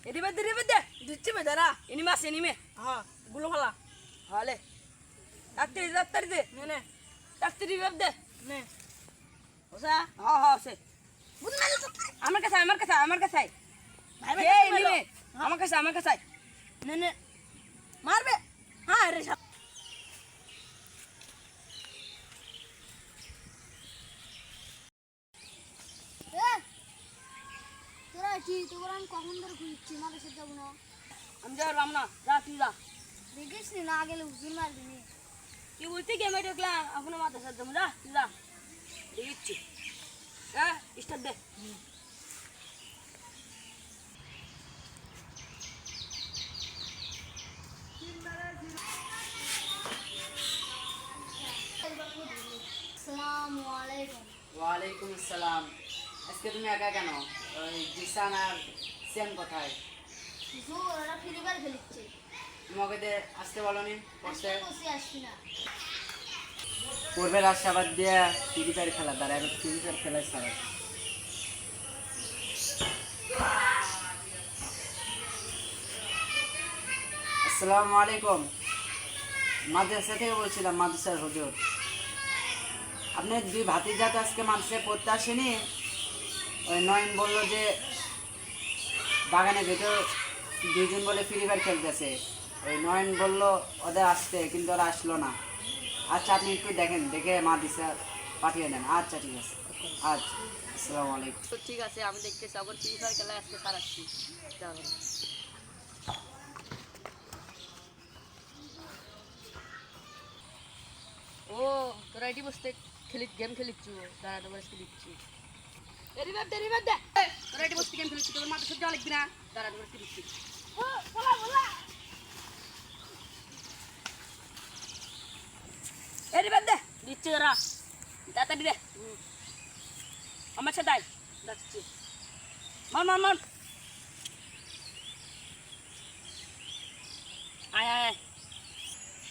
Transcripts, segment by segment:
এদিকে দিচ্ছি বেদারা এনিমে আছে এনিমে হ্যাঁ গুলো ভালা হালে ডাক্তারি দে নে ডাক্তারি ভাব দে নে ওসা হ্যাঁ হ্যাঁ আছে আমার কাছে ভাই ভাই এনিমে আমার কাছে নে মারবে হ্যাঁ রে তোর আমি কখন ধরে খুঁজছি মাদ্রাসা যাবো না আমি যাবো না যা তুই যা দেখিস না গেলে হুজুর মারবি নি কি বলতে গেমে ঢুকলাম এখনো মাদ্রাসা যাবো যা তুই যা দেখিচ্ছি হ্যাঁ স্টার্ট দে আসসালামু আলাইকুম ওয়ালাইকুম আসসালাম। আজকে তুমি একা কেন? ওই জিসান আর সেম কোথায়? হুজুর ওরা ফ্রি ফায়ার খেলছে তোমাকে যে আসতে বলনি পড়তে? বসে আসবি না পূর্বের আশাবাদ দিয়ে ফ্রি ফায়ার খেলা দ্বারা এখন ফ্রি ফায়ার খেলার সারা। আসসালামু আলাইকুম। মাদ্রাসা থেকে বলছিলাম, মাদ্রাসার হুজুর। আপনার দুই ভাতিজা তো আজকে মাদ্রাসায় পড়তে আসেনি। ওই নয়ন বললো যে বাগানের ভেতর দুইজন বলে ফ্রি ফায়ার খেলতেছে। ওই নয়ন বললো ওদের আসতে, কিন্তু ওরা আসলো না। আচ্ছা আপনি একটু দেখেন, দেখে মাদ্রাসা পাঠিয়ে দেন। আচ্ছা ঠিক আছে, আচ্ছা আসসালামু আলাইকুম। তো ঠিক আছে আমি দেখতেছি আবার ফ্রি ফায়ার খেলায় আজকে সারাচ্ছি ও তোরা এটি বসতে গেম খেলিচ্ছু দাঁড়া তোমার দিচ্ছি দেরি ভাব দে তোরা এটি বসতে গেম খেলিচ্ছি তোর মাথা সহ্য লাগবি না দাঁড়া তোমার দিচ্ছি এরি ভাব দে দিচ্ছি তোরা তাড়াতাড়ি দে আমার সাথে আয় যাচ্ছি মন আয় আয়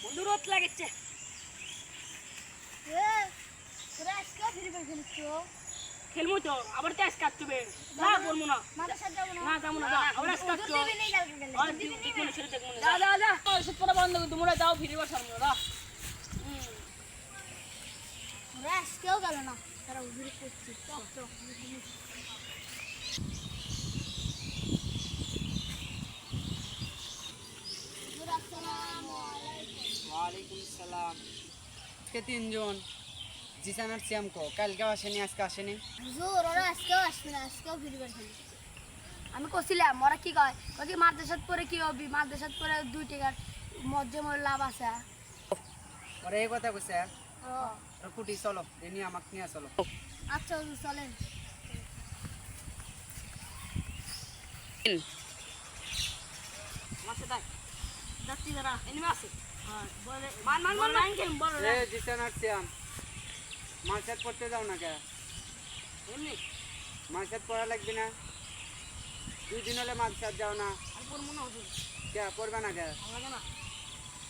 বন্ধু রোদ লাগেছে তোরা আজকে ফ্রি ফায়ার খেলছো খেলবো তো আবার তো আজকে কাটবে না করবো না মাদ্রাসা যাবো না না যাবো না আবার আজকে কাটছো দিবি নেই কালকে গেলে আর দেখবো না সেটা দেখবো না যা ওষুধ পড়া বন্ধ করে তোমরা যাও ফিরে বসার না তোরা আজকেও গেল না তারা হুজুর করছি ওয়ালাইকুম আসসালাম। আজকে তিনজন, জিসান আর শ্যাম কো কালকেও আসেনি, আজকে আসেনি। হুজুর ওরা আজকেও আসবে না আজকেও ফ্রি ফায়ার খেলছে আমি কছিলাম ওরা কি কয় কি মাদ্রাসাত পরে কি হবি মাদ্রাসাত পরে 2 টাকার মধ্যে মোর লাভ আছে ওরা এই কথা কইছে। ও কুটি চলো, এনি আমাকে নিয়ে চলো। আচ্ছা হুজুর চলেন আমার সাথে যাচ্ছি দাঁড়া এনিমে আছে মান খেলুন বলো এ জিসান আর শ্যাম, মার্কেট পড়তে যাও না কে? এমনি মার্কেট পড়া লাগবে না? 2 দিন হলে মার্কেট যাও না আর পড়বো না হুজুর কে? পড়বে না কে? ভালো লাগে না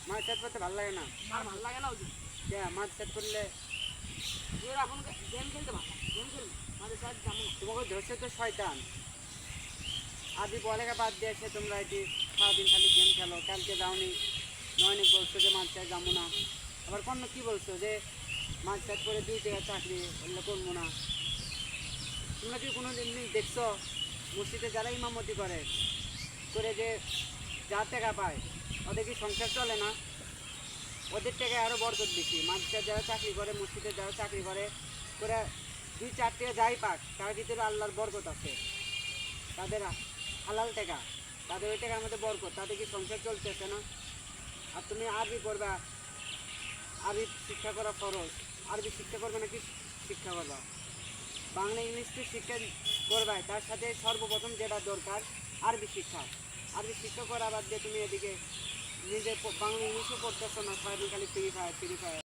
মার্কেট পড়তে ভালো লাগে না আর ভালো লাগে না হুজুর কে? মার্কেট করলে হুজুর এখন গেম খেলতে ভালো গেম খেলুন মাদ্রাসাত যাবো না তোমাকে ধরছে তো শয়তান। আদি পড়ালেখা বাদ দিয়েছে তোমরা, এটি সারাদিন খালি গেম খেলো। কালকে যাওনি, নয়নিক বলছো যে মার্কেট যাবো না। আবার কোন কি বলছো যে মার্কেট করে 2 টাকা চাকরি এগুলো করবো না। তোমরা কি কোনো দিন দেখছো মসজিদে যারা ইমামতি করে যে যা টাকা পায় ওদের কি সংসার চলে না? ওদের টাকায় আরও বরকত বেশি। মাদ্রাসায় যারা চাকরি করে, মসজিদে যারা চাকরি করে 2-4 টাকা যাই পাক, তার ভিতরে আল্লাহর বরকত আছে। তাদের হালাল টাকা, তাদের ওই টাকার মধ্যে বরকত, তাদের কি সংসার চলতেছে না? আর তুমি আরবি পড়বা, আরবি শিক্ষা করা ফরজ। আরবি শিক্ষা করবে নাকি শিক্ষা করবা? বাংলা ইংলিশ তো শিক্ষা করবা, তার সাথে সর্বপ্রথম যেটা দরকার আরবি শিক্ষা। আরবি শিক্ষা করা বাদ দিয়ে তুমি এদিকে নিজে বাংলা ইংলিশও পড়তেছো না, সারাদিন খালি ফ্রি ফায়ার।